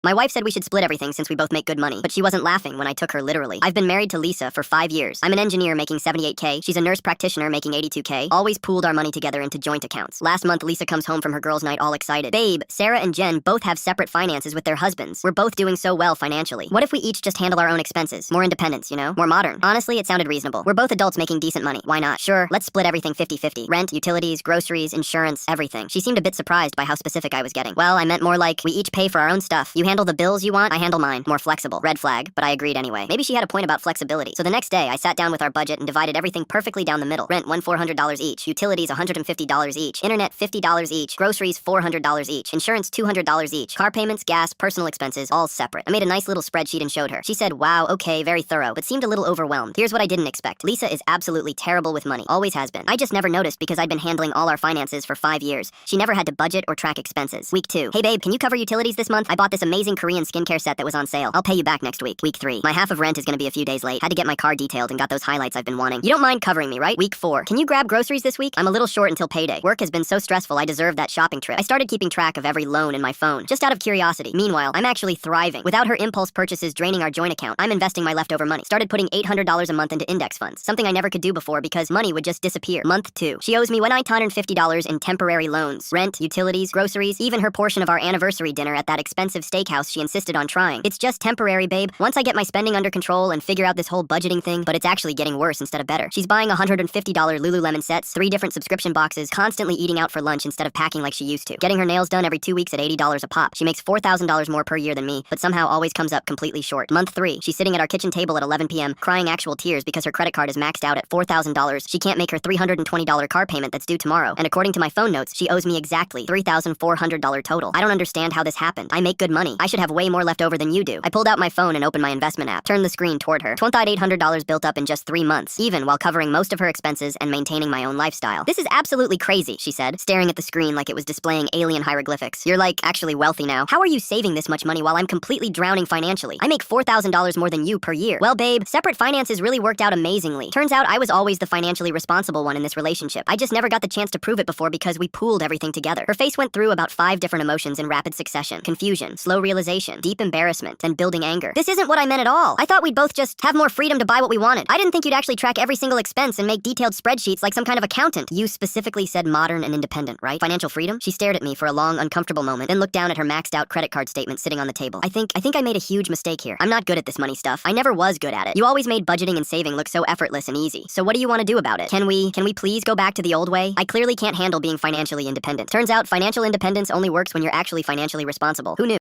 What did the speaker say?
My wife said we should split everything since we both make good money, but she wasn't laughing when I took her literally. I've been married to Lisa for 5 years. I'm an engineer making 78K. She's a nurse practitioner making 82K. Always pooled our money together into joint accounts. Last month, Lisa comes home from her girls' night all excited. Babe, Sarah and Jen both have separate finances with their husbands. We're both doing so well financially. What if we each just handle our own expenses? More independence, you know? More modern. Honestly, it sounded reasonable. We're both adults making decent money. Why not? Sure, let's split everything 50-50. Rent, utilities, groceries, insurance, everything. She seemed a bit surprised by how specific I was getting. Well, I meant more like, we each pay for our own stuff. You handle the bills you want, I handle mine. More flexible. Red flag, but I agreed anyway. Maybe she had a point about flexibility. So the next day, I sat down with our budget and divided everything perfectly down the middle. Rent, $400 each. Utilities, $150 each. Internet, $50 each. Groceries, $400 each. Insurance, $200 each. Car payments, gas, personal expenses, all separate. I made a nice little spreadsheet and showed her. She said, wow, okay, very thorough, but seemed a little overwhelmed. Here's what I didn't expect. Lisa is absolutely terrible with money. Always has been. I just never noticed because I'd been handling all our finances for 5 years. She never had to budget or track expenses. Week 2. Hey babe, can you cover utilities this month? I bought this amazing Korean skincare set that was on sale. I'll pay you back next week. Week 3. My half of rent is gonna be a few days late. Had to get my car detailed and got those highlights I've been wanting. You don't mind covering me, right? Week 4. Can you grab groceries this week? I'm a little short until payday. Work has been so stressful I deserve that shopping trip. I started keeping track of every loan in my phone, just out of curiosity. Meanwhile, I'm actually thriving. Without her impulse purchases draining our joint account, I'm investing my leftover money. Started putting $800 a month into index funds, something I never could do before because money would just disappear. Month 2. She owes me $150 in temporary loans. Rent, utilities, groceries, even her portion of our anniversary dinner at that expensive steakhouse she insisted on trying. It's just temporary, babe. Once I get my spending under control and figure out this whole budgeting thing, but it's actually getting worse instead of better. She's buying $150 Lululemon sets, 3 different subscription boxes, constantly eating out for lunch instead of packing like she used to. Getting her nails done every 2 weeks at $80 a pop. She makes $4,000 more per year than me, but somehow always comes up completely short. Month 3. She's sitting at our kitchen table at 11 p.m., crying actual tears because her credit card is maxed out at $4,000. She can't make her $320 car payment that's due tomorrow, and according to my phone notes, she owes me exactly $3,400 total. I don't understand how this happened. I make good money. I should have way more left over than you do. I pulled out my phone and opened my investment app, turned the screen toward her. $2,800 built up in just 3 months, even while covering most of her expenses and maintaining my own lifestyle. This is absolutely crazy, she said, staring at the screen like it was displaying alien hieroglyphics. You're like actually wealthy now. How are you saving this much money while I'm completely drowning financially? I make $4,000 more than you per year. Well, babe, separate finances really worked out amazingly. Turns out I was always the financially responsible one in this relationship. I just never got the chance to prove it before because we pooled everything together. Her face went through about 5 different emotions in rapid succession. Confusion, slow realization, deep embarrassment, then building anger. This isn't what I meant at all. I thought we'd both just have more freedom to buy what we wanted. I didn't think you'd actually track every single expense and make detailed spreadsheets like some kind of accountant. You specifically said modern and independent, right? Financial freedom? She stared at me for a long, uncomfortable moment, then looked down at her maxed out credit card statement sitting on the table. I think I made a huge mistake here. I'm not good at this money stuff. I never was good at it. You always made budgeting and saving look so effortless and easy. So what do you want to do about it? Can we please go back to the old way? I clearly can't handle being financially independent. Turns out financial independence only works when you're actually financially responsible. Who knew?